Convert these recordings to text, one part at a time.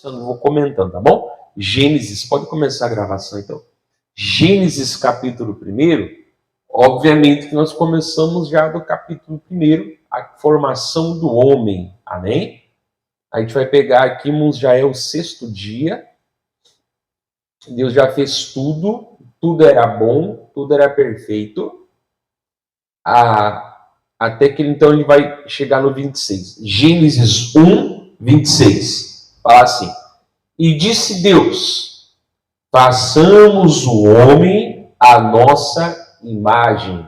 Eu não vou comentando, tá bom? Gênesis, pode começar a gravação então. Gênesis capítulo 1, obviamente que nós começamos já do capítulo 1, a formação do homem, amém? A gente vai pegar aqui, já é o 6º dia, Deus já fez tudo, tudo era bom, tudo era perfeito, até que então ele vai chegar no 26. Gênesis 1, 26. Fala assim: E disse Deus: façamos o homem à nossa imagem,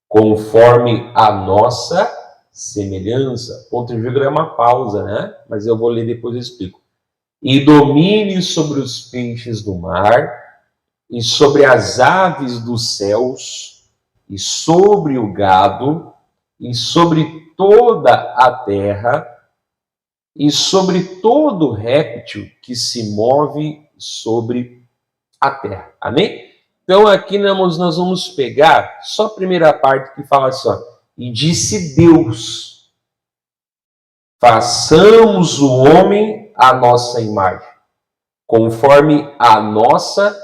conforme a nossa semelhança. Ponto e vírgula é uma pausa, né? Mas eu vou ler depois, eu explico. E domine sobre os peixes do mar, e sobre as aves dos céus, e sobre o gado, e sobre toda a terra, e sobre todo réptil que se move sobre a terra. Amém? Então aqui nós vamos pegar só a primeira parte que fala assim, ó, e disse Deus: façamos o homem à nossa imagem, conforme a nossa...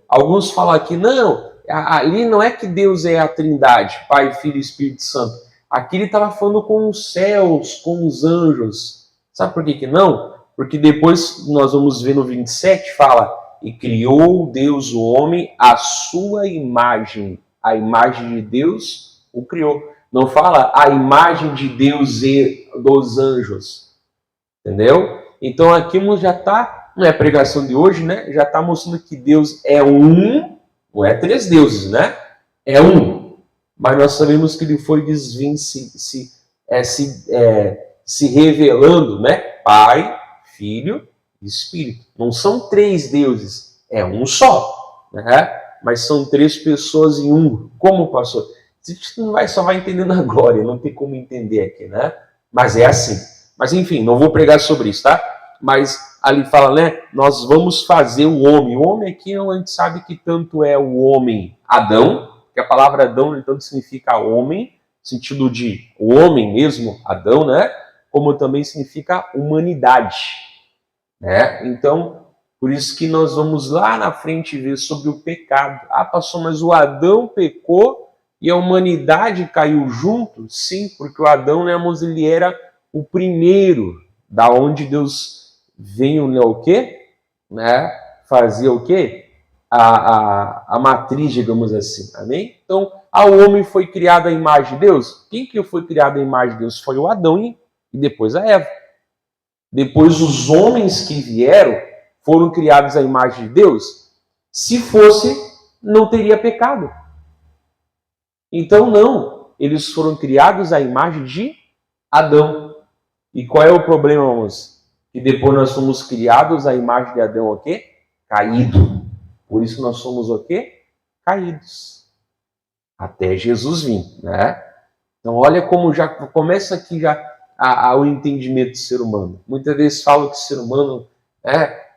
Alguns falam aqui, não, ali não é que Deus é a Trindade, Pai, Filho e Espírito Santo. Aqui ele estava falando com os céus, com os anjos. Sabe por que não? Porque depois nós vamos ver no 27, fala: e criou Deus o homem à sua imagem. A imagem de Deus o criou. Não fala a imagem de Deus e dos anjos. Entendeu? Então aqui já está, não é a pregação de hoje, né? Já está mostrando que Deus é um, não é 3 deuses, né? É um. Mas nós sabemos que ele foi se revelando, né? Pai, Filho e Espírito. Não são 3 deuses, é um só, né? Mas são 3 pessoas em um. Como, pastor? A gente só vai entender na glória, não tem como entender aqui, né? Mas é assim. Mas enfim, não vou pregar sobre isso, tá? Mas ali fala, né? Nós vamos fazer o homem. O homem aqui a gente sabe que tanto é o homem Adão, que a palavra Adão então significa homem, sentido de o homem mesmo, Adão, né? Como também significa humanidade, né? Então, por isso que nós vamos lá na frente ver sobre o pecado. Ah, pastor, mas o Adão pecou e a humanidade caiu junto? Sim, porque o Adão, né, ele era o primeiro, da onde Deus veio, né, o quê? Né? Fazia o quê? A matriz, digamos assim, amém? Então, o homem foi criado à imagem de Deus. Quem que foi criado à imagem de Deus? Foi o Adão e depois a Eva. Depois os homens que vieram foram criados à imagem de Deus. Se fosse, não teria pecado. Então não, eles foram criados à imagem de Adão. E qual é o problema, irmãos? Que depois nós somos criados à imagem de Adão, o quê? Caído. Por isso nós somos o quê? Caídos. Até Jesus vir, né? Então olha como já começa aqui já o entendimento do ser humano. Muitas vezes falam que o ser humano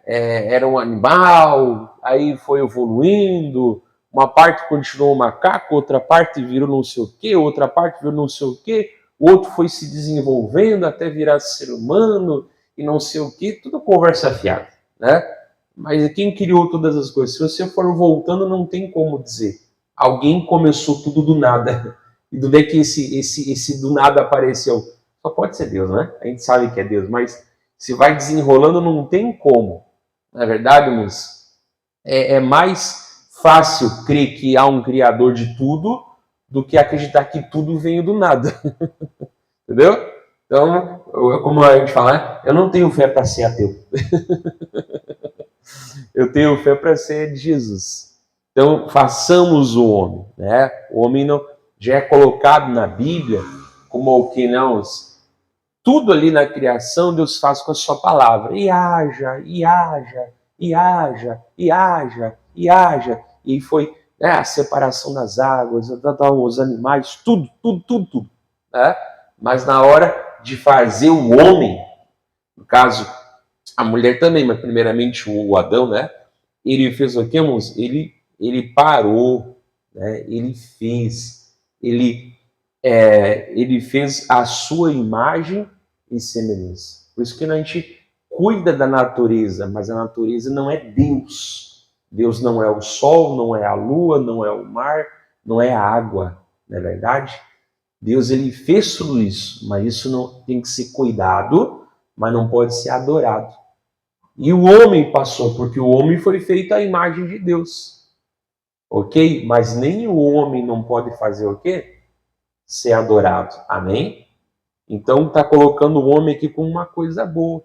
era um animal, aí foi evoluindo, uma parte continuou um macaco, outra parte virou não sei o quê, outra parte virou não sei o quê, o outro foi se desenvolvendo até virar ser humano e não sei o quê, tudo conversa fiada, né? Mas quem criou todas as coisas? Se você for voltando, não tem como dizer. Alguém começou tudo do nada. E do que esse do nada apareceu? Só pode ser Deus, né? A gente sabe que é Deus, mas se vai desenrolando, não tem como. Na verdade, mas é mais fácil crer que há um criador de tudo do que acreditar que tudo veio do nada. Entendeu? Então, como a gente fala, né? Eu não tenho fé para ser ateu. Eu tenho fé para ser de Jesus. Então, façamos o homem, né? O homem não, já é colocado na Bíblia como o que não... Tudo ali na criação Deus faz com a sua palavra. E haja, e haja, e haja, e haja, e haja. E foi a separação das águas, os animais, tudo. Né? Mas na hora de fazer o homem, no caso, a mulher também, mas primeiramente o Adão, né? Ele fez o que, irmãos? Ele parou, né? Ele fez a sua imagem e semelhança. Por isso que a gente cuida da natureza, mas a natureza não é Deus. Deus não é o sol, não é a lua, não é o mar, não é a água, não é verdade? Deus ele fez tudo isso, mas isso não tem que ser cuidado, mas não pode ser adorado. E o homem passou, porque o homem foi feito à imagem de Deus. Ok? Mas nem o homem não pode fazer o quê? Ser adorado. Amém? Então está colocando o homem aqui como uma coisa boa.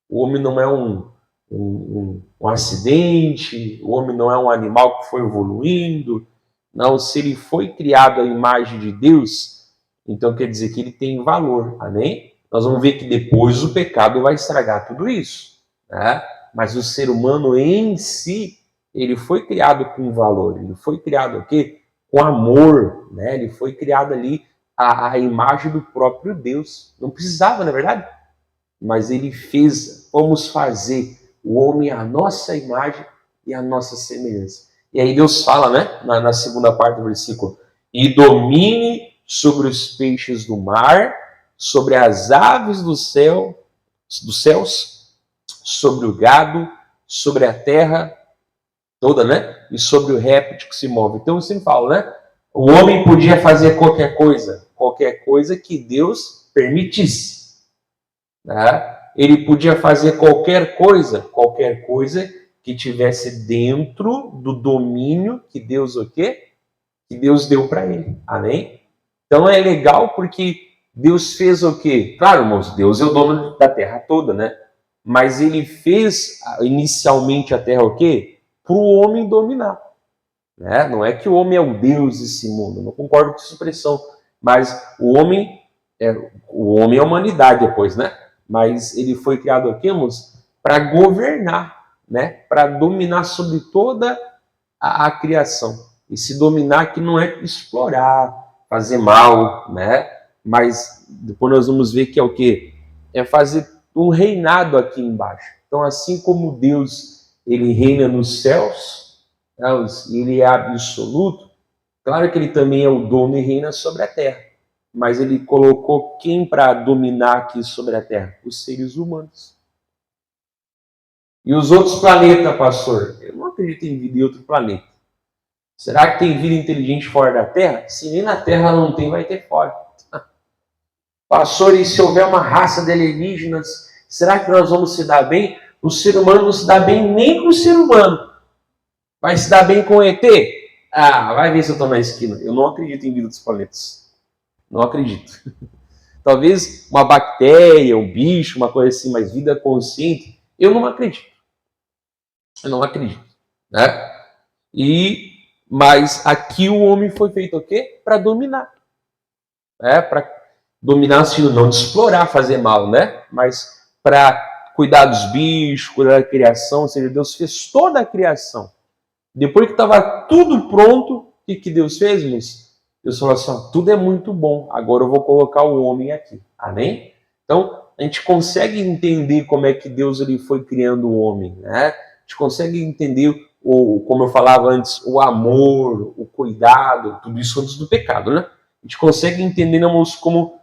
O homem não é um acidente, o homem não é um animal que foi evoluindo. Não, se ele foi criado à imagem de Deus, então quer dizer que ele tem valor. Amém? Nós vamos ver que depois o pecado vai estragar tudo isso. Né? Mas o ser humano em si, ele foi criado com valor. Ele foi criado o quê? Com amor. Né? Ele foi criado ali a imagem do próprio Deus. Não precisava, na verdade? Mas ele fez, vamos fazer o homem à nossa imagem e à nossa semelhança. E aí Deus fala, né, na segunda parte do versículo, e domine sobre os peixes do mar, sobre as aves dos céus, sobre o gado, sobre a terra toda, né, e sobre o réptil que se move. Então eu sempre falo, né, o homem podia fazer qualquer coisa que Deus permitisse. Né? Ele podia fazer qualquer coisa que tivesse dentro do domínio que Deus o quê? Que Deus deu para ele. Amém? Então é legal porque Deus fez o quê? Claro, irmãos, Deus é o dono da terra toda, né? Mas ele fez inicialmente a terra o quê? Para o homem dominar. Né? Não é que o homem é o Deus desse mundo, eu não concordo com essa expressão, mas o homem é a humanidade depois, né? Mas ele foi criado aqui, irmãos, para governar, né? Para dominar sobre toda a criação. E se dominar aqui não é explorar, fazer mal, né? Mas depois nós vamos ver que é o quê? É fazer um reinado aqui embaixo. Então, assim como Deus, ele reina nos céus, né? Ele é absoluto, claro que ele também é o dono e reina sobre a terra. Mas ele colocou quem para dominar aqui sobre a Terra? Os seres humanos. E os outros planetas, pastor? Eu não acredito em vida em outro planeta. Será que tem vida inteligente fora da Terra? Se nem na Terra não tem, vai ter fora. Pastor, e se houver uma raça de alienígenas, será que nós vamos se dar bem? O ser humano não se dá bem nem com o ser humano. Vai se dar bem com o ET? Ah, vai ver se eu estou na esquina. Eu não acredito em vida dos planetas. Não acredito. Talvez uma bactéria, um bicho, uma coisa assim, mas vida consciente, eu não acredito. Eu não acredito. Né? Mas aqui o homem foi feito o quê? Para dominar. Para dominar, assim, não de explorar, fazer mal, né? Mas para cuidar dos bichos, cuidar da criação, ou seja, Deus fez toda a criação. Depois que estava tudo pronto, o que Deus fez, meus? Deus falou assim, ó, tudo é muito bom, agora eu vou colocar o homem aqui. Amém? Então, a gente consegue entender como é que Deus ele foi criando o homem, né? A gente consegue entender, como eu falava antes, o amor, o cuidado, tudo isso antes do pecado, né? A gente consegue entender, irmãos, como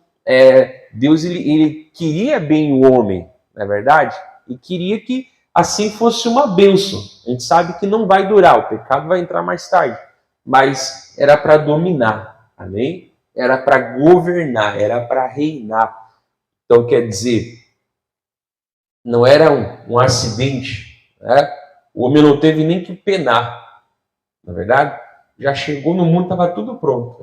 Deus ele queria bem o homem, não é verdade? E queria que assim fosse uma bênção. A gente sabe que não vai durar, o pecado vai entrar mais tarde. Mas era para dominar, amém? Era para governar, era para reinar. Então, quer dizer, não era um acidente, né? O homem não teve nem que penar, na verdade? Já chegou no mundo, estava tudo pronto.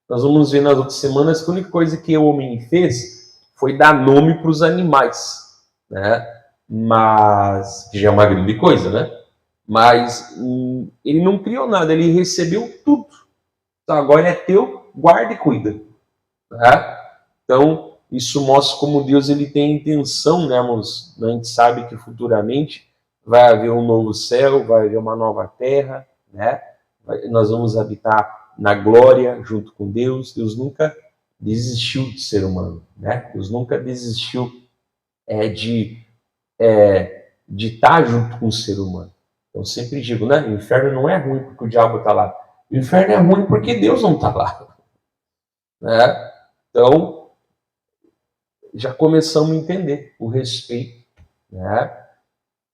Nós vamos ver nas outras semanas que a única coisa que o homem fez foi dar nome para os animais, né? Mas, que já é uma grande coisa, né? Mas ele não criou nada, ele recebeu tudo. Então agora é teu, guarda e cuida. Tá? Então isso mostra como Deus ele tem intenção, né, irmãos? A gente sabe que futuramente vai haver um novo céu, vai haver uma nova terra, né? Nós vamos habitar na glória junto com Deus. Deus nunca desistiu de ser humano, né? Deus nunca desistiu de estar junto com o ser humano. Eu sempre digo, né? O inferno não é ruim porque o diabo está lá. O inferno é ruim porque Deus não está lá. Né? Então, já começamos a entender o respeito né?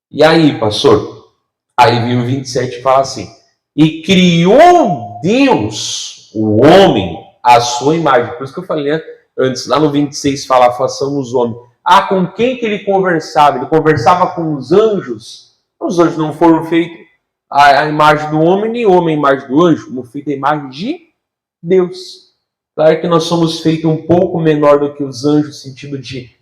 E aí, pastor? Aí vem o 27 e fala assim: e criou Deus o homem à sua imagem. Por isso que eu falei antes, lá no 26 fala: façamos o homem. Ah, com quem que ele conversava? Ele conversava com os anjos. Os anjos não foram feitos a imagem do homem, nem o homem a imagem do anjo. Não feita a imagem de Deus. Claro que nós somos feitos um pouco menor do que os anjos, no sentido de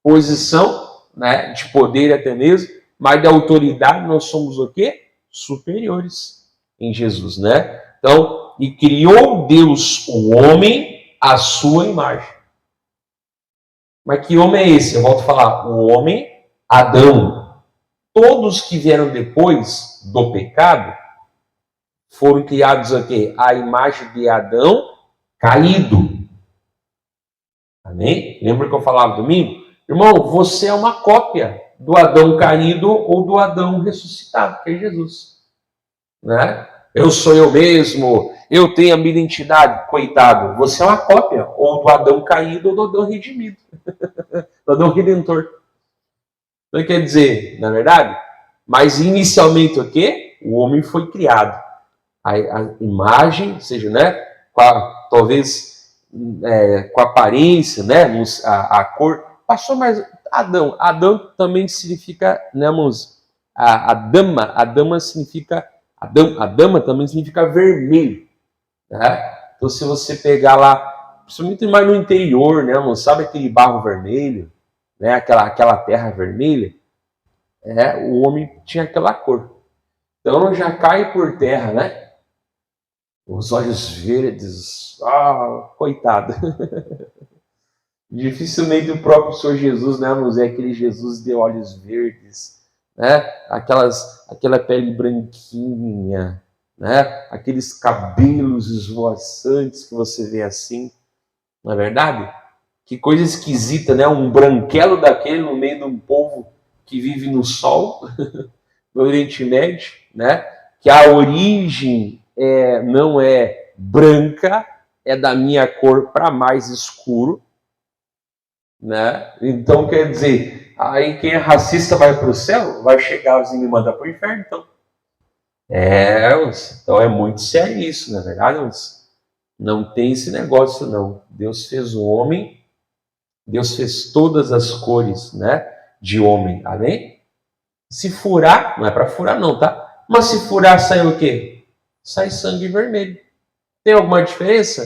posição, né, de poder até mesmo, mas de autoridade nós somos o quê? Superiores em Jesus, né? Então, e criou Deus o homem à sua imagem. Mas que homem é esse? Eu volto a falar, o homem Adão. Todos que vieram depois do pecado foram criados aqui à imagem de Adão caído. Amém? Lembra que eu falava domingo? Irmão, você é uma cópia do Adão caído ou do Adão ressuscitado, que é Jesus. Né? Eu sou eu mesmo, eu tenho a minha identidade. Coitado, você é uma cópia ou do Adão caído ou do Adão redimido. Do Adão redentor. Então quer dizer, na verdade, mas inicialmente o quê? O homem foi criado. A imagem, ou seja, né, talvez com a aparência, né, a cor. Passou mais Adão. Adão também significa, né, a dama significa, a dama também significa vermelho. Né? Então se você pegar lá, principalmente mais no interior, né, sabe aquele barro vermelho, né, aquela terra vermelha? O homem tinha aquela cor. Então já cai por terra, né? Os olhos verdes, coitado. Dificilmente o próprio Senhor Jesus, né, é aquele Jesus de olhos verdes, né? Aquela pele branquinha, né? Aqueles cabelos esvoaçantes que você vê assim, não é verdade? Que coisa esquisita, né? Um branquelo daquele no meio de um povo que vive no sol, no Oriente Médio, né? Que a origem não é branca, é da minha cor para mais escuro, né? Então quer dizer, aí quem é racista vai para o céu, vai chegar e me mandar para o inferno, então. Então é muito sério isso, na verdade, não tem esse negócio não. Deus fez o homem, Deus fez todas as cores, né, de homem, amém? Se furar, não é para furar não, tá? Mas se furar, sai o quê? Sai sangue vermelho. Tem alguma diferença?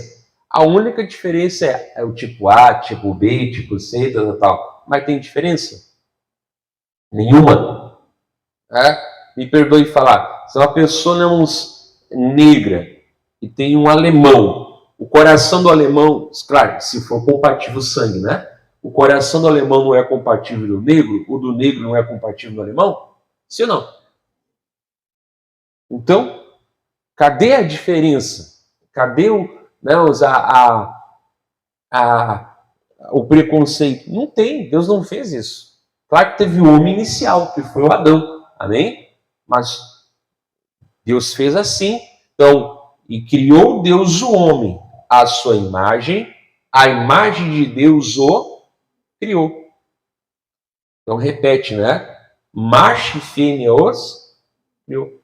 A única diferença é o tipo A, tipo B, tipo C, tal. Mas tem diferença? Nenhuma. Me perdoe falar. Se uma pessoa não negra e tem um alemão, o coração do alemão, claro, se for compatível o sangue, né? O coração do alemão não é compatível do negro, o do negro não é compatível do alemão? Sim ou não? Então, cadê a diferença? Cadê o preconceito? Não tem, Deus não fez isso. Claro que teve o homem inicial, que foi o Adão, amém? Mas Deus fez assim. Então, e criou Deus o homem à sua imagem, a imagem de Deus o criou. Então repete, né? Macho e fêmea os criou.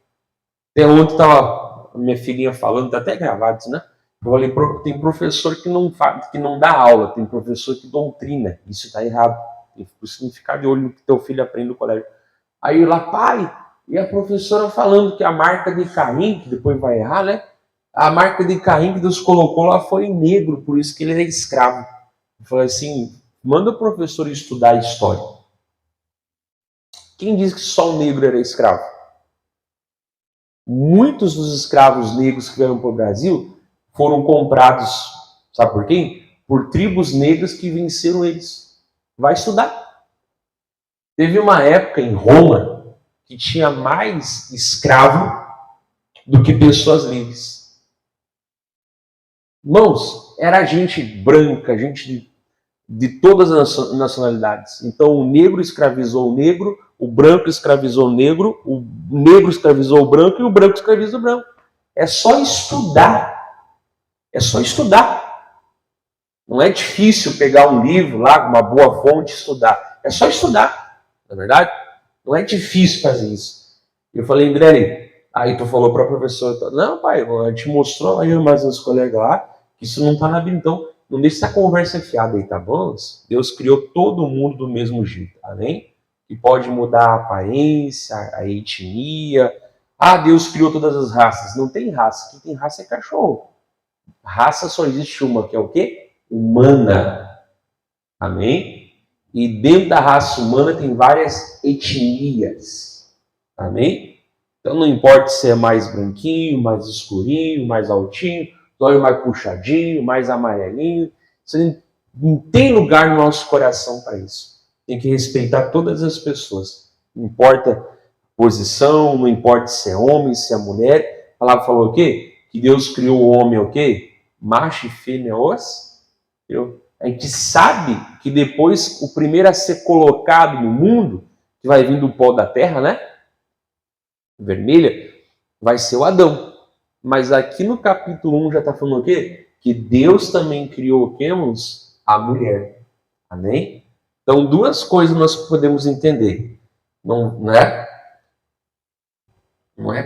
Até ontem estava minha filhinha falando, está até gravado isso, né? Eu falei, tem professor que não dá aula, tem professor que doutrina. Isso está errado. Tem que ficar de olho no que teu filho aprende no colégio. Aí lá, pai, e a professora falando que a marca de Caim, que depois vai errar, né? A marca de Caim que Deus colocou lá foi negro, por isso que ele era escravo. Eu falei assim, manda o professor estudar a história. Quem disse que só o negro era escravo? Muitos dos escravos negros que vieram para o Brasil foram comprados, sabe por quem? Por tribos negras que venceram eles. Vai estudar. Teve uma época em Roma que tinha mais escravo do que pessoas livres. Irmãos, era gente branca, gente de todas as nacionalidades. Então o negro escravizou o negro, o branco escravizou o negro escravizou o branco e o branco escravizou o branco. É só estudar. É só estudar. Não é difícil pegar um livro lá, uma boa fonte, estudar. É só estudar. não é verdade? Não é difícil fazer isso. Eu falei, André, aí tu falou para a professora, não, pai, a gente mostrou aí mais uns colegas lá, que isso não está na Bíblia, então não deixa essa conversa fiada aí, tá bom? Deus criou todo mundo do mesmo jeito, amém? Que pode mudar a aparência, a etnia. Ah, Deus criou todas as raças. Não tem raça, quem tem raça é cachorro. Raça só existe uma, que é o quê? Humana. Amém? E dentro da raça humana tem várias etnias. Amém? Então não importa se é mais branquinho, mais escurinho, mais altinho, olho mais puxadinho, mais amarelinho. Você não tem lugar no nosso coração para isso. Tem que respeitar todas as pessoas. Não importa posição, não importa se é homem, se é mulher. A palavra falou o quê? Que Deus criou o homem o quê? Macho e fêmea os. A gente sabe que depois o primeiro a ser colocado no mundo, que vai vir do pó da terra, né? Vermelha, vai ser o Adão. Mas aqui no capítulo 1 já está falando o quê? Que Deus também criou, temos a mulher. Amém? Então, duas coisas nós podemos entender. Não é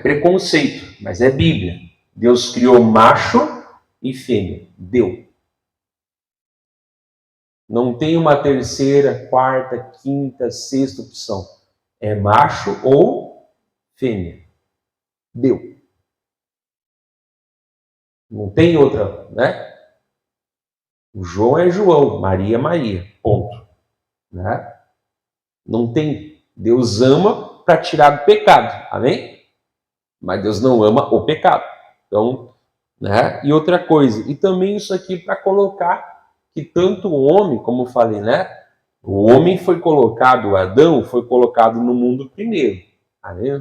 preconceito, mas é Bíblia. Deus criou macho e fêmea. Deu. Não tem uma terceira, quarta, quinta, sexta opção. É macho ou fêmea. Deu. Não tem outra, né? O João é João, Maria é Maria. Ponto. Né? Não tem. Deus ama para tirar do pecado. Amém? Mas Deus não ama o pecado. Então, né? E outra coisa, e também isso aqui para colocar que tanto o homem, como eu falei, né? O homem foi colocado, o Adão foi colocado no mundo primeiro. Amém?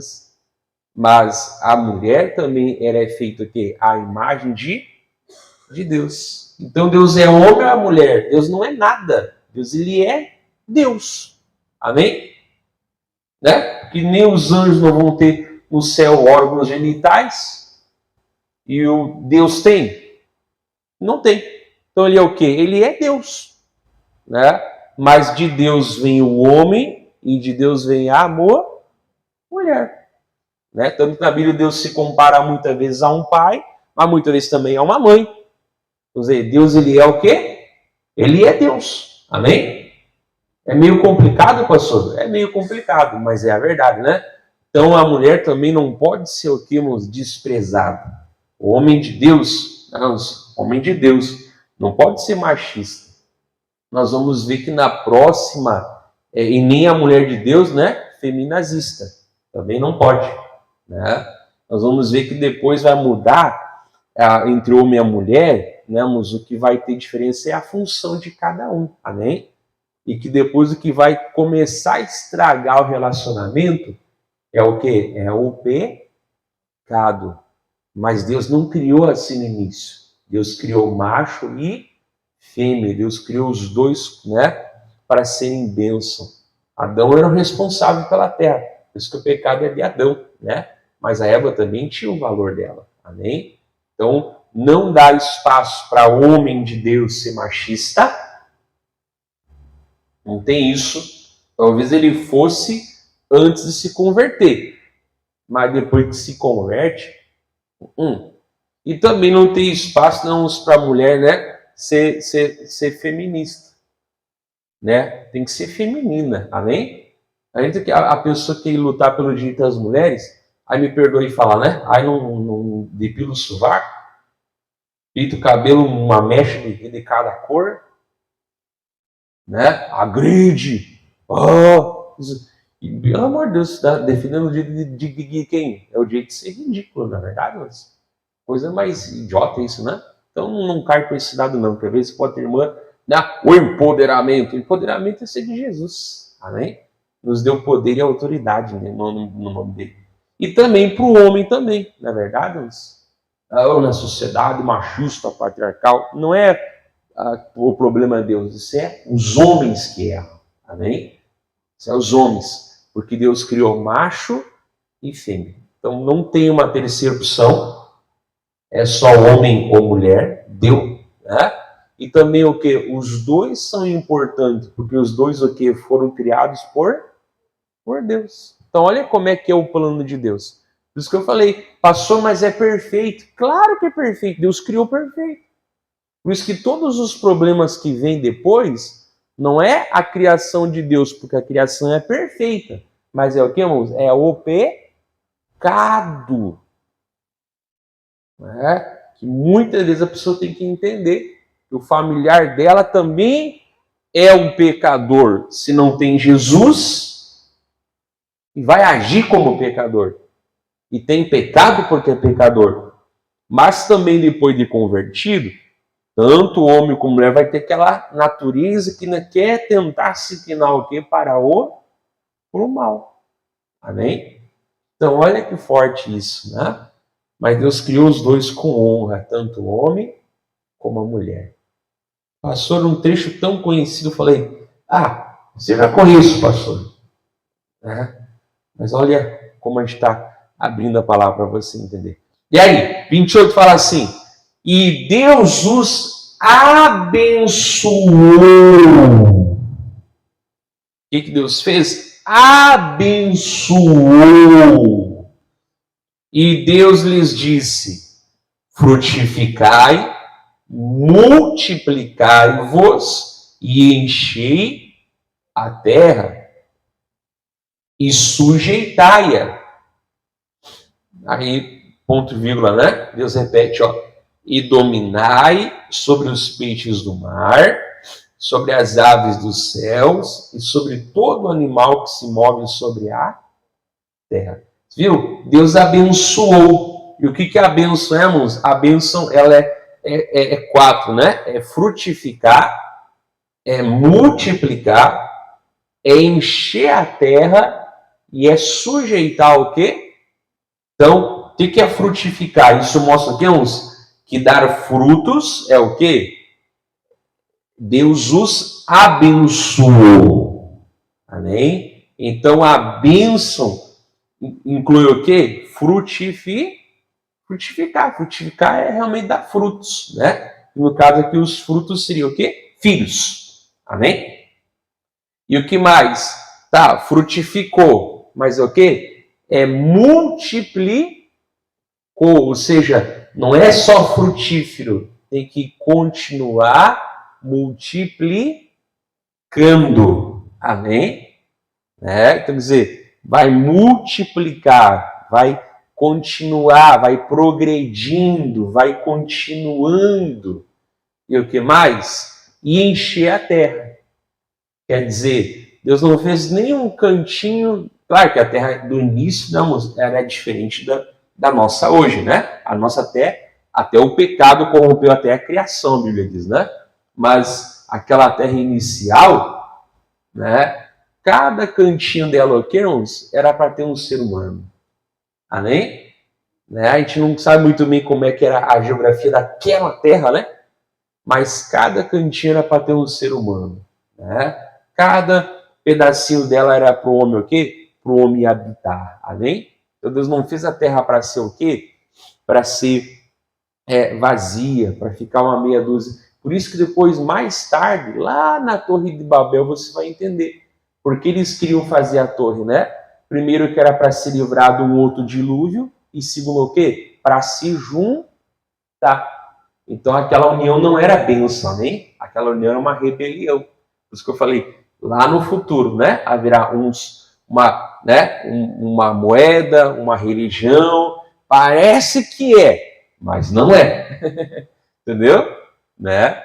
Mas a mulher também era feita o quê? A imagem de Deus. Então Deus é homem ou é mulher? Deus não é nada. Deus, ele é Deus. Amém? Né? Que nem os anjos não vão ter no céu órgãos genitais. E o Deus tem? Não tem. Então ele é o quê? Ele é Deus. Né? Mas de Deus vem o homem e de Deus vem a mulher. Né? Tanto que na Bíblia Deus se compara muitas vezes a um pai, mas muitas vezes também a uma mãe. Quer dizer, Deus, ele é o quê? Ele é Deus. Amém? É meio complicado, pastor? É meio complicado, mas é a verdade, né? Então a mulher também não pode ser o que nos desprezado. O homem de Deus, não, o homem de Deus não pode ser machista. Nós vamos ver que na próxima, e nem a mulher de Deus, né? Feminazista. Também não pode. Né? Nós vamos ver que depois vai mudar entre o homem e a mulher, né? Mas o que vai ter diferença é a função de cada um, amém? E que depois o que vai começar a estragar o relacionamento é o quê? É o pecado. Mas Deus não criou assim no início. Deus criou macho e fêmea. Deus criou os dois, né? Para serem bênção. Adão era o responsável pela terra. Por isso que o pecado é de Adão, né? Mas a Eva também tinha o valor dela, amém? Então, não dá espaço para o homem de Deus ser machista. Não tem isso. Talvez ele fosse antes de se converter. Mas depois que se converte... E também não tem espaço para a mulher, né, ser feminista. Né? Tem que ser feminina, amém? A pessoa que lutar pelo direito das mulheres, aí me perdoe falar, né? Aí não depila o sovaco, pinta o cabelo, uma mecha de cada cor, né? Agride. E, pelo amor de Deus, está defendendo o direito de quem? É o direito de ser ridículo, na verdade, mas coisa mais idiota isso, né? Então não cai para esse lado não, porque às vezes pode ter irmã, né? O empoderamento. O empoderamento é ser de Jesus, amém? Nos deu poder e autoridade, né, no nome dele. E também para o homem também, na verdade, na sociedade machista, patriarcal, não é o problema de Deus, isso é os homens que erram, amém? Isso é os homens, porque Deus criou macho e fêmea. Então não tem uma terceira opção, é só homem ou mulher, deu, né? E também o que? Os dois são importantes, porque os dois o que? Foram criados por por Deus. Então olha como é que é o plano de Deus. Por isso que eu falei, pastor, mas é perfeito. Claro que é perfeito, Deus criou perfeito. Por isso que todos os problemas que vêm depois, não é a criação de Deus, porque a criação é perfeita. Mas é o que, irmãos? É o pecado. Que muitas vezes a pessoa tem que entender que o familiar dela também é um pecador, se não tem Jesus, e vai agir como pecador. E tem pecado porque é pecador. Mas também depois de convertido, tanto o homem como a mulher vai ter aquela natureza que não quer tentar se inclinar o quê? Para o mal. Amém? Então olha que forte isso, né? Mas Deus criou os dois com honra, tanto o homem como a mulher. Pastor, um trecho tão conhecido, eu falei, você já conhece, pastor. Mas olha como a gente está abrindo a palavra para você entender. E aí, 28 fala assim, e Deus os abençoou. O que Deus fez? Abençoou. E Deus lhes disse, frutificai, multiplicai-vos e enchei a terra e sujeitai-a. Aí, ponto vírgula, né? Deus repete, e dominai sobre os peixes do mar, sobre as aves dos céus e sobre todo animal que se move sobre a terra. Viu? Deus abençoou. E o que é a bênção, irmãos? A bênção, ela é 4, né? É frutificar, é multiplicar, é encher a terra e é sujeitar o quê? Então, o que é frutificar? Isso mostra aqui, irmãos, que dar frutos é o quê? Deus os abençoou. Amém? Então, a bênção inclui o quê? Frutificar. Frutificar é realmente dar frutos, né? No caso aqui, os frutos seriam o quê? Filhos. Amém? E o que mais? Frutificou. Mas é o quê? É multiplicou. Ou seja, não é só frutífero. Tem que continuar multiplicando. Amém? Quer dizer, vai multiplicar, vai continuar, vai progredindo, vai continuando. E o que mais? E encher a terra. Quer dizer, Deus não fez nenhum cantinho. Claro que a terra do início era diferente da nossa hoje, né? A nossa até o pecado corrompeu até a criação, a Bíblia diz, né? Mas aquela terra inicial, né? Cada cantinho dela, irmãos, era para ter um ser humano. Amém? Né? A gente não sabe muito bem como é que era a geografia daquela terra, né? Mas cada cantinho era para ter um ser humano. Né? Cada pedacinho dela era para o homem o quê? Para o homem habitar. Amém? Então Deus não fez a terra para ser o quê? Para ser vazia, para ficar uma meia dúzia. Por isso que depois, mais tarde, lá na Torre de Babel, você vai entender. Porque eles queriam fazer a torre, né? Primeiro que era para se livrar de um outro dilúvio, e segundo o quê? Para se juntar. Então aquela união não era bênção, né? Aquela união era uma rebelião. Por isso que eu falei, lá no futuro, né? Haverá uma moeda, uma religião, parece que mas não é. Entendeu? Né?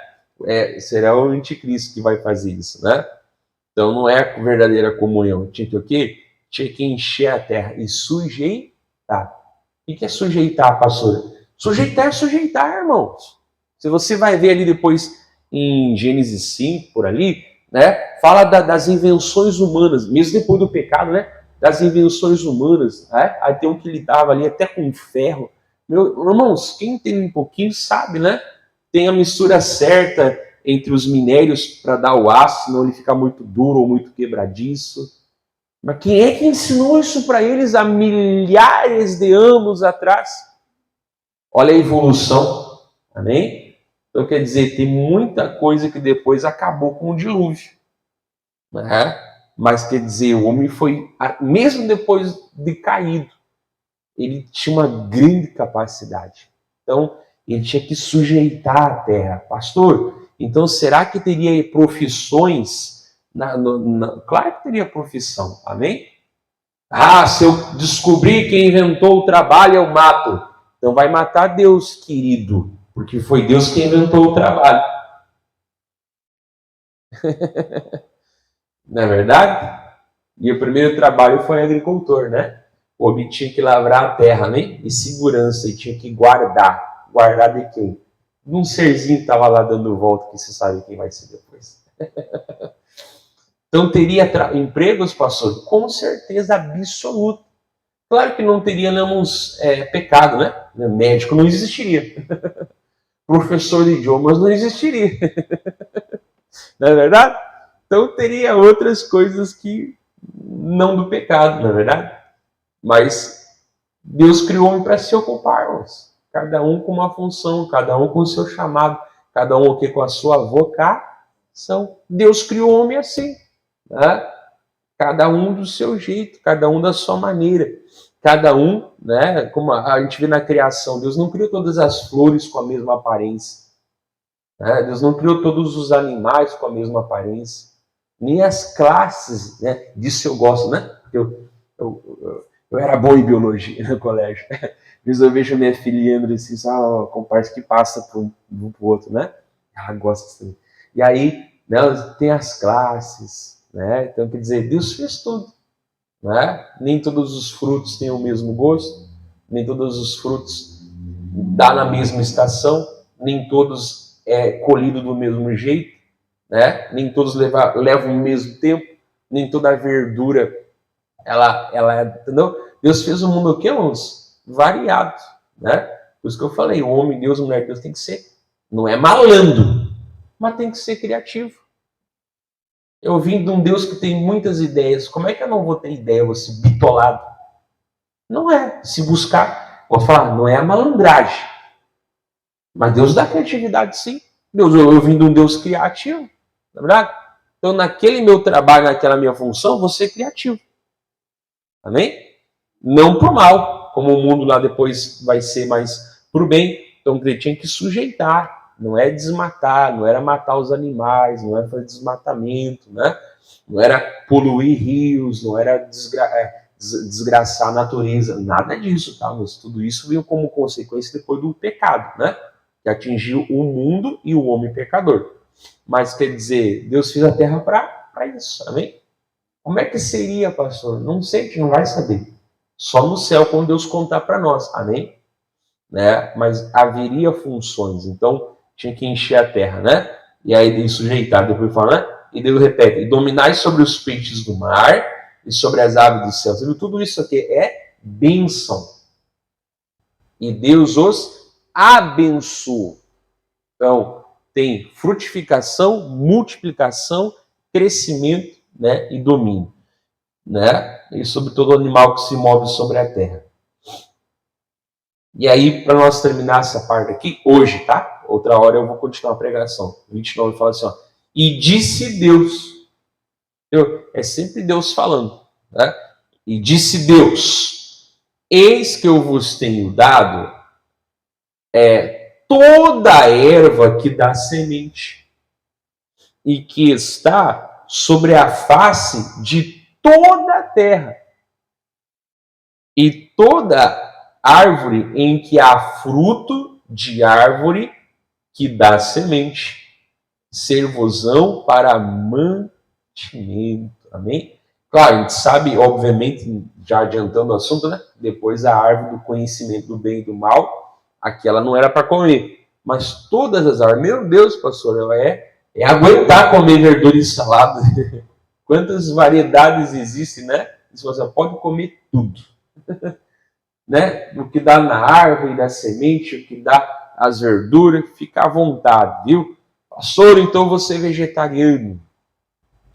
Será o anticristo que vai fazer isso, né? Então não é a verdadeira comunhão. Tinha que o quê? Tinha que encher a terra e sujeitar. O que é sujeitar, pastor? Sujeitar é sujeitar, irmãos. Se você vai ver ali depois em Gênesis 5, por ali, né? Fala das invenções humanas, mesmo depois do pecado, né? Das invenções humanas. Né? Aí tem um que lidava ali até com ferro. Irmãos, quem tem um pouquinho sabe, né? Tem a mistura certa entre os minérios para dar o aço, senão ele fica muito duro ou muito quebradiço. Mas quem é que ensinou isso para eles há milhares de anos atrás? Olha a evolução, amém? Então quer dizer, tem muita coisa que depois acabou com o dilúvio. Né? Mas quer dizer, o homem foi, mesmo depois de caído, ele tinha uma grande capacidade. Então, ele tinha que sujeitar a terra. Pastor, então será que teria profissões? Claro que teria profissão, amém? Ah, se eu descobrir quem inventou o trabalho, eu mato. Então vai matar Deus, querido, porque foi Deus quem inventou o trabalho. Não é verdade? E o primeiro trabalho foi agricultor, né? O homem tinha que lavrar a terra, né? E segurança, e tinha que guardar. Guardar de quem? De um serzinho que estava lá dando volta, que você sabe quem vai ser depois. Então teria empregos, pastor? Com certeza absoluta. Claro que não teríamos pecado, né? Médico não existiria. Professor de idiomas não existiria. Não é verdade? Então teria outras coisas que não do pecado, não é verdade? Mas Deus criou o homem para se ocupar, irmãos. Cada um com uma função, cada um com o seu chamado, cada um com a sua vocação. Deus criou o homem assim, né? Cada um do seu jeito, cada um da sua maneira. Cada um, né? Como a gente vê na criação, Deus não criou todas as flores com a mesma aparência. Né? Deus não criou todos os animais com a mesma aparência. Nem as classes, né? Disso eu gosto, né? Eu era bom em biologia no colégio. Às vezes eu vejo minha filha André assim, comparsa que passa para um para o outro, né? Ela gosta assim. E aí, né, tem as classes, né? Então, quer dizer, Deus fez tudo, né? Nem todos os frutos têm o mesmo gosto, nem todos os frutos dá na mesma estação, nem todos colhido do mesmo jeito, né? Nem todos levam o mesmo tempo, nem toda a verdura ela entendeu? Deus fez o mundo o quê, irmãos? Variado, né? Por isso que eu falei, o homem, Deus, mulher, Deus tem que ser, não é malandro, mas tem que ser criativo. Eu vim de um Deus que tem muitas ideias, como é que eu não vou ter ideia, vou ser bitolado? Não é, se buscar, vou falar, não é a malandragem, mas Deus dá criatividade sim. Deus, eu vim de um Deus criativo, não é verdade? Então, naquele meu trabalho, naquela minha função, vou ser criativo. Amém? Não por mal, como o mundo lá depois vai ser mais pro bem. Então ele tinha que sujeitar, não é desmatar, não era matar os animais, não era fazer desmatamento, né? Não era poluir rios, não era desgraçar a natureza, nada disso, tá? Mas tudo isso veio como consequência depois do pecado, né? Que atingiu o mundo e o homem pecador. Mas quer dizer, Deus fez a terra para isso, amém? Como é que seria, pastor? Não sei, a gente não vai saber. Só no céu, quando Deus contar para nós, amém? Né? Mas haveria funções, então tinha que encher a terra, né? E aí de sujeitar, depois fala, né? E Deus repete, e dominai sobre os peixes do mar e sobre as aves do céu. Sabe? Tudo isso aqui é bênção. E Deus os abençoou. Então, tem frutificação, multiplicação, crescimento, né, e domínio, né? E sobre todo animal que se move sobre a terra. E aí, para nós terminar essa parte aqui, hoje, tá? Outra hora eu vou continuar a pregação. 29 fala assim, ó. E disse Deus. É sempre Deus falando, né? E disse Deus, eis que eu vos tenho dado toda a erva que dá semente e que está sobre a face de toda a terra, e toda árvore em que há fruto de árvore que dá semente, servosão para mantimento. Amém? Claro, a gente sabe, obviamente, já adiantando o assunto, né? Depois a árvore do conhecimento do bem e do mal, aquela não era para comer. Mas todas as árvores, meu Deus, pastor, ela é aguentar comer verdura e salada. Quantas variedades existem, né? Você pode comer tudo. Né? O que dá na árvore, da semente, o que dá as verduras, fica à vontade, viu? Pastor, então você é vegetariano.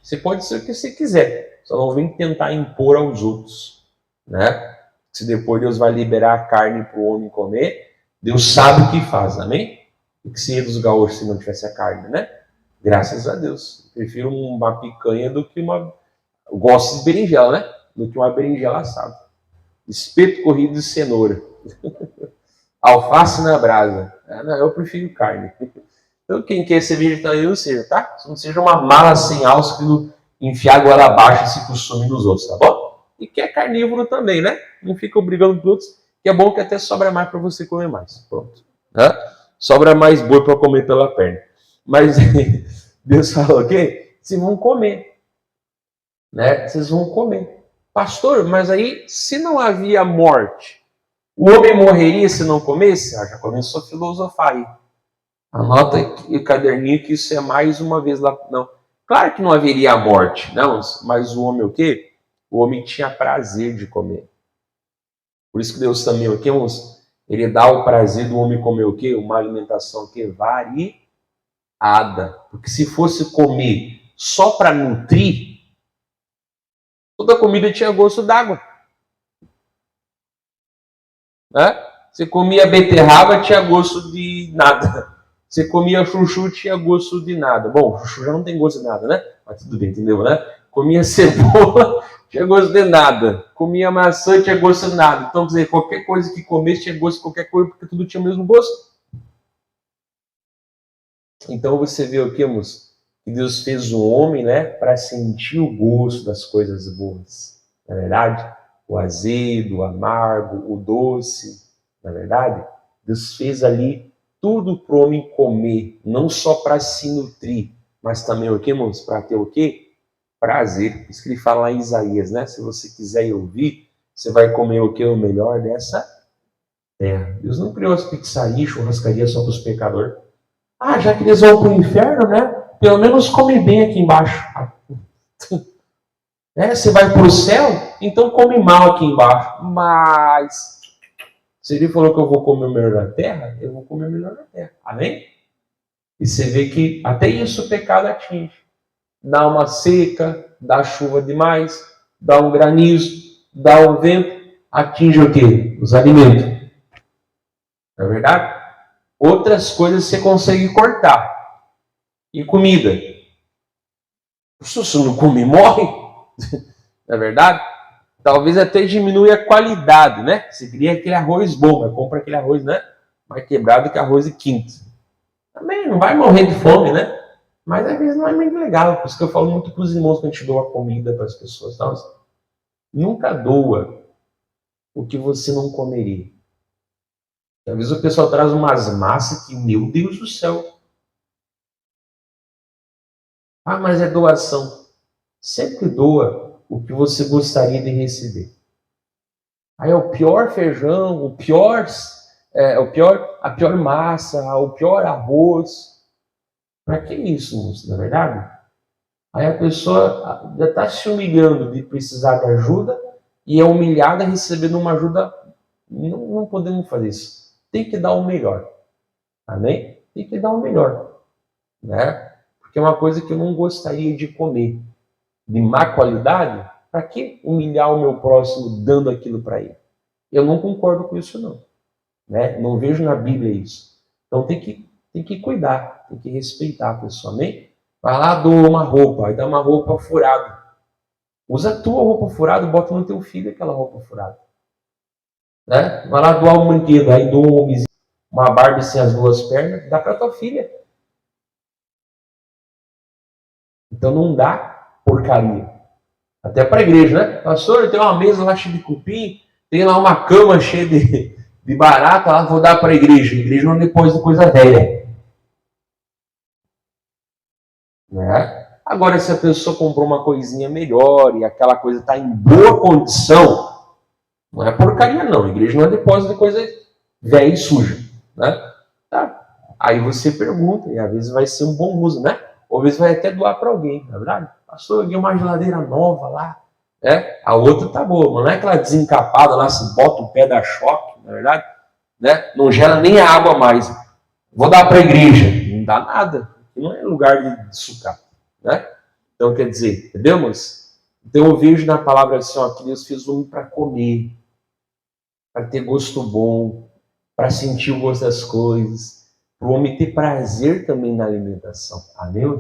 Você pode ser o que você quiser, só não vem tentar impor aos outros, né? Se depois Deus vai liberar a carne para o homem comer, Deus sabe o que faz, amém? O que seria dos gaúchos se não tivesse a carne, né? Graças a Deus. Eu prefiro uma picanha do que Eu gosto de berinjela, né? Do que uma berinjela assada. Espeto corrido de cenoura. Alface na brasa. Não, eu prefiro carne. Então, quem quer ser vegetariano, seja, tá? Não seja uma mala sem alça que enfiar a goela abaixo e se consumir nos outros, tá bom? E quer carnívoro também, né? Não fica obrigando os outros, que é bom que até sobra mais para você comer mais. Pronto. Né? Sobra mais boi para comer pela perna. Mas Deus falou, ok? Vocês vão comer. Né? Vocês vão comer. Pastor, mas aí, se não havia morte, o homem morreria se não comesse? Já começou a filosofar aí. Anota aqui o caderninho que isso é mais uma vez lá. Não. Claro que não haveria a morte, não, mas o homem o quê? O homem tinha prazer de comer. Por isso que Deus também o quê, irmãos? Ele dá o prazer do homem comer o quê? Uma alimentação que variada. Porque se fosse comer só para nutrir, toda comida tinha gosto d'água. Né? Você comia beterraba, tinha gosto de nada. Você comia chuchu, tinha gosto de nada. Bom, chuchu já não tem gosto de nada, né? Mas tudo bem, entendeu, né? Comia cebola, tinha gosto de nada. Comia maçã, tinha gosto de nada. Então, quer dizer, qualquer coisa que comesse tinha gosto de qualquer coisa, porque tudo tinha o mesmo gosto. Então, você vê o que, moço? Que Deus fez o homem, né, para sentir o gosto das coisas boas. Na verdade, o azedo, o amargo, o doce. Na verdade, Deus fez ali tudo para o homem comer, não só para se nutrir, mas também o que, irmãos? Para ter o quê? Prazer. Isso que ele fala lá em Isaías, né? Se você quiser ouvir, você vai comer o que? O melhor dessa terra. Deus não criou as pizzarias, churrascaria só para os pecadores. Ah, já que eles vão para o inferno, né? Pelo menos come bem aqui embaixo. Você vai para o céu, então come mal aqui embaixo. Mas se ele falou que eu vou comer o melhor da terra, eu vou comer o melhor da terra. Amém? E você vê que até isso o pecado atinge. Dá uma seca, dá chuva demais, dá um granizo, dá um vento, atinge o quê? Os alimentos. Não é verdade? Outras coisas você consegue cortar. E comida. Se você não come, morre. Não é verdade? Talvez até diminui a qualidade, né? Você cria aquele arroz bom, mas compra aquele arroz, né? Mais quebrado que arroz de quinta. Também não vai morrer de fome, né? Mas às vezes não é muito legal. Por isso que eu falo muito para os irmãos quando a gente doa comida para as pessoas. Então, nunca doa o que você não comeria. Às vezes o pessoal traz umas massas que, meu Deus do céu. Ah, mas é doação. Sempre doa o que você gostaria de receber. Aí é o pior feijão, a pior massa, o pior arroz. Para que isso, moço? Na verdade? Aí a pessoa já está se humilhando de precisar de ajuda e é humilhada recebendo uma ajuda. Não podemos fazer isso. Tem que dar o melhor. Amém? Tem que dar o melhor. Né? Porque é uma coisa que eu não gostaria de comer. De má qualidade, para que humilhar o meu próximo dando aquilo para ele? Eu não concordo com isso, não. Né? Não vejo na Bíblia isso. Então tem que cuidar, tem que respeitar a pessoa. Amém? Vai lá, doa uma roupa, aí dá uma roupa furada. Usa a tua roupa furada e bota no teu filho aquela roupa furada. Né? Vai lá doar um brinquedo, aí doa um homenzinho, uma Barbie sem as duas pernas, dá para tua filha. Então não dá porcaria. Até para a igreja, né? Pastor, tem uma mesa lá cheia de cupim, tem lá uma cama cheia de barata, lá vou dar para a igreja. A igreja não depósito de coisa velha. Né? Agora, se a pessoa comprou uma coisinha melhor e aquela coisa está em boa condição, não é porcaria não. A igreja não é depósito de coisa velha e suja. Né? Tá. Aí você pergunta, e às vezes vai ser um bom uso, né? Ou às vezes vai até doar para alguém, na verdade? Pastor, eu ganhei uma geladeira nova lá. Né? A outra tá boa, mas não é aquela desencapada lá, se bota o pé da choque, na verdade? Né? Não gera nem a água mais. Vou dar para a igreja. Não dá nada. Não é lugar de sucar. Né? Então, quer dizer, entendeu, moço? Então eu vejo na palavra assim, ó, que Deus fez o homem para comer, para ter gosto bom, para sentir o gosto das coisas, para o homem ter prazer também na alimentação. Amém?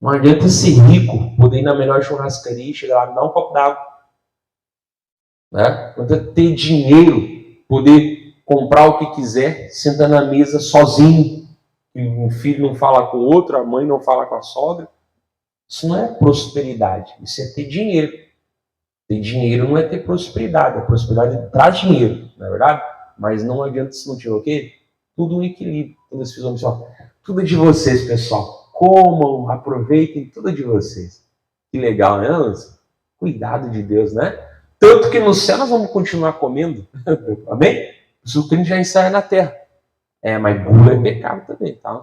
Não adianta ser rico, poder ir na melhor churrascaria e chegar lá e dar um copo d'água. Né? Não adianta ter dinheiro, poder comprar o que quiser, sentar na mesa sozinho. E um filho não fala com o outro, a mãe não fala com a sogra. Isso não é prosperidade, isso é ter dinheiro. Ter dinheiro não é ter prosperidade, a prosperidade traz dinheiro, não é verdade? Mas não adianta se não tiver o quê? Tudo um equilíbrio. Tudo é de vocês, pessoal. Comam, aproveitem, tudo é de vocês. Que legal, né, Lance? Cuidado de Deus, né? Tanto que no céu nós vamos continuar comendo. Amém? O crente já ensaia na terra. Mas gula é pecado também, tá?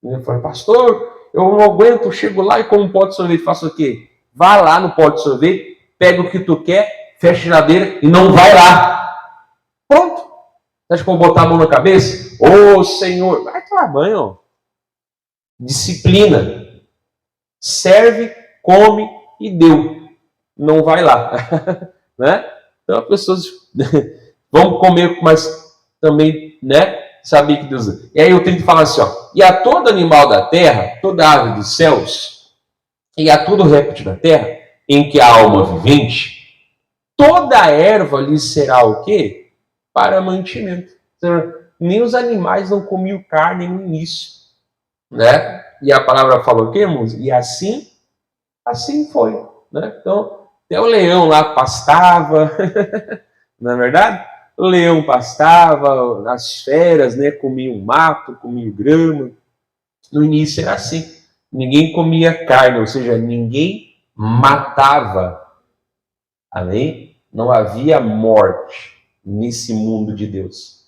Eu falei, pastor, eu não aguento, eu chego lá e como um pote de sorvete, faço o quê? Vá lá no pote de sorvete, pega o que tu quer, fecha a geladeira e não vai lá. Pronto. Você acha que eu vou botar a mão na cabeça? Ô, Senhor, vai tomar banho. Disciplina. Serve, come e deu. Não vai lá. Né? Então as pessoas vão comer, mas também, né? Saber que Deus... E aí eu tenho que falar assim, ó. E a todo animal da terra, toda ave dos céus, e a todo réptil da terra, em que há alma vivente, toda erva lhe será o quê? Para mantimento. Nem os animais não comiam carne no início. Né? E a palavra falou o quê, irmãos? E assim foi. Né? Então, até o leão lá pastava, não é verdade? O leão pastava, as feras, né, comiam mato, comiam grama. No início era assim. Ninguém comia carne, ou seja, ninguém matava. Amém? Não havia morte nesse mundo de Deus.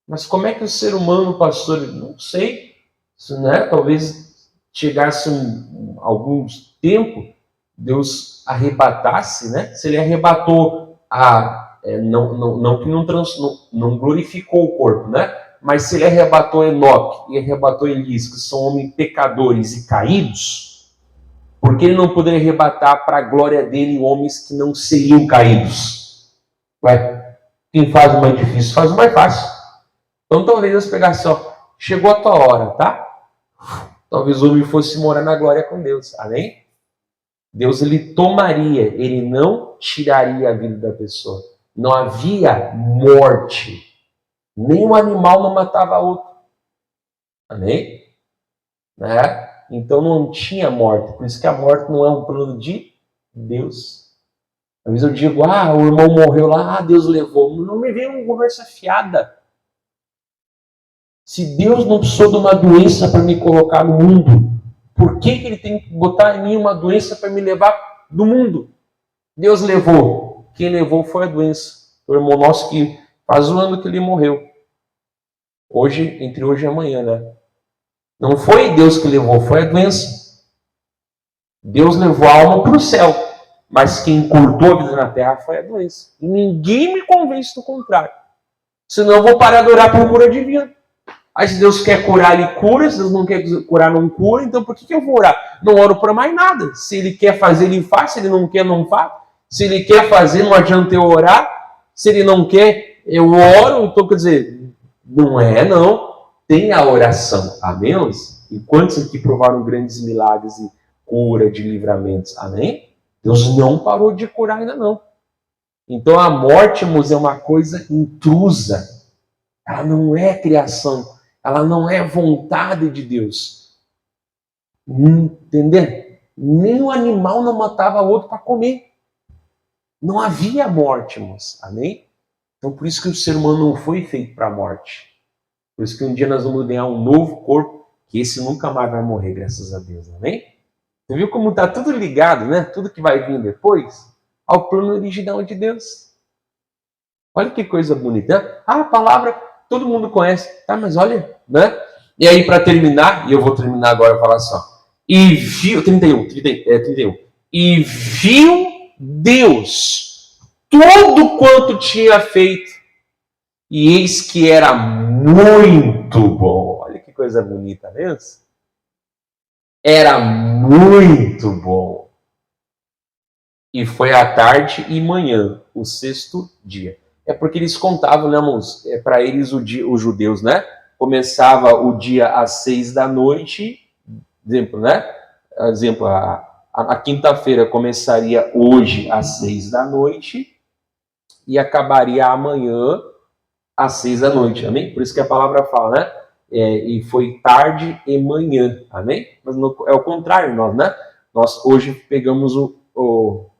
Mas como é que o ser humano, pastor, não sei, né? Talvez chegasse algum tempo, Deus arrebatasse, né? Se ele arrebatou não glorificou o corpo, né? Mas se ele arrebatou Enoque e arrebatou Elias, que são homens pecadores e caídos, por que ele não poderia arrebatar para a glória dele homens que não seriam caídos? Ué, quem faz o mais difícil faz o mais fácil. Então talvez Deus pegasse, ó, chegou a tua hora, tá? Talvez o homem fosse morar na glória com Deus, amém? Deus, ele tomaria, ele não tiraria a vida da pessoa. Não havia morte. Nenhum animal não matava outro. Amém? Né? Então não tinha morte. Por isso que a morte não é um plano de Deus. Às vezes eu digo, o irmão morreu lá, Deus levou. Não me vem uma conversa fiada. Se Deus não precisou de uma doença para me colocar no mundo, por que ele tem que botar em mim uma doença para me levar do mundo? Deus levou. Quem levou foi a doença. O irmão nosso que faz um ano que ele morreu. Entre hoje e amanhã, né? Não foi Deus que levou, foi a doença. Deus levou a alma para o céu. Mas quem cortou a vida na terra foi a doença. E ninguém me convence do contrário. Senão eu vou parar de orar por cura divina. Aí se Deus quer curar, ele cura. Se Deus não quer curar, não cura. Então por que eu vou orar? Não oro para mais nada. Se ele quer fazer, ele faz. Se ele não quer, não faz. Se ele quer fazer, não adianta eu orar. Se ele não quer, eu oro. Então quer dizer, não. Tem a oração. Amém? E quantos aqui provaram grandes milagres e cura de livramentos? Amém? Deus não parou de curar ainda não. Então a morte, irmãos, é uma coisa intrusa. Ela não é criação. Ela não é vontade de Deus. Entendeu? Nenhum animal não matava outro para comer. Não havia morte, irmãos. Amém? Então por isso que o ser humano não foi feito para a morte. Por isso que um dia nós vamos ganhar um novo corpo, que esse nunca mais vai morrer, graças a Deus. Amém? Você viu como está tudo ligado, né? Tudo que vai vir depois, ao plano original de Deus. Olha que coisa bonita, né? A palavra todo mundo conhece, tá? Mas olha, né? E aí, para terminar, e eu vou terminar agora e falar assim, ó. E viu, 31. E viu Deus tudo quanto tinha feito, e eis que era muito bom. Olha que coisa bonita, mesmo? Era muito bom. E foi à tarde e manhã, o sexto dia. É porque eles contavam, né, irmãos? Para eles, os judeus, né? Começava o dia às 6 da noite, exemplo, né? exemplo, a quinta-feira começaria hoje às 6 da noite e acabaria amanhã às 6 da noite, amém? Por isso que a palavra fala, né? E foi tarde e manhã, amém? Mas é o contrário, né? Nós hoje pegamos dos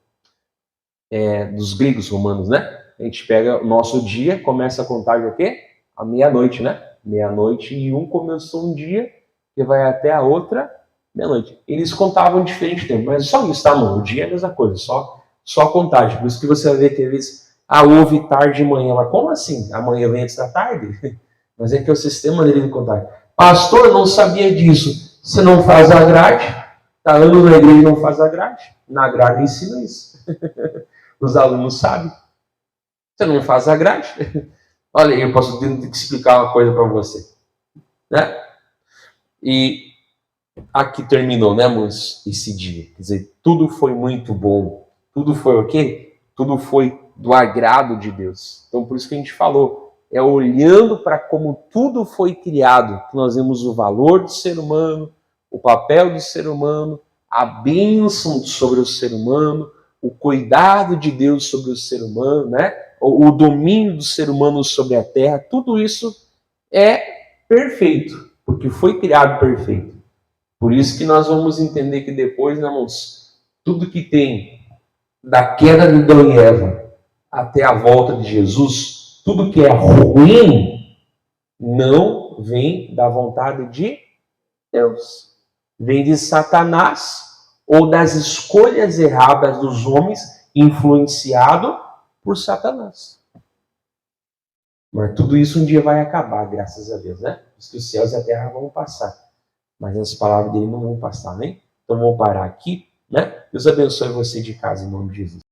gregos romanos, né? A gente pega o nosso dia, começa a contagem o quê? À meia-noite, né? Meia-noite e começou um dia que vai até a outra meia-noite. Eles contavam diferente tempo, mas só isso, tá, mano? O dia é a mesma coisa, só a contagem. Por isso que você vai ver que às vezes, houve tarde e manhã. Mas como assim? Amanhã vem antes da tarde? Mas é que é o sistema dele de contagem. Pastor, eu não sabia disso. Você não faz a grade? Tá anos na igreja e não faz a grade? Na grade ensina isso. Os alunos sabem. Você não faz a grade? Olha, eu posso ter que explicar uma coisa para você. Né? E aqui terminou, né, moço, esse dia. Quer dizer, tudo foi muito bom. Tudo foi o quê? Tudo foi do agrado de Deus. Então, por isso que a gente falou, é olhando para como tudo foi criado, que nós vemos o valor do ser humano, o papel do ser humano, a bênção sobre o ser humano, o cuidado de Deus sobre o ser humano, né? O domínio do ser humano sobre a terra, tudo isso é perfeito, porque foi criado perfeito. Por isso que nós vamos entender que depois, né, irmãos, tudo que tem da queda de Adão e Eva até a volta de Jesus, tudo que é ruim não vem da vontade de Deus. Vem de Satanás ou das escolhas erradas dos homens influenciado por Satanás. Mas tudo isso um dia vai acabar, graças a Deus, né? Porque os céus e a terra vão passar. Mas as palavras dele não vão passar, né? Então vamos parar aqui, né? Deus abençoe você de casa, em nome de Jesus.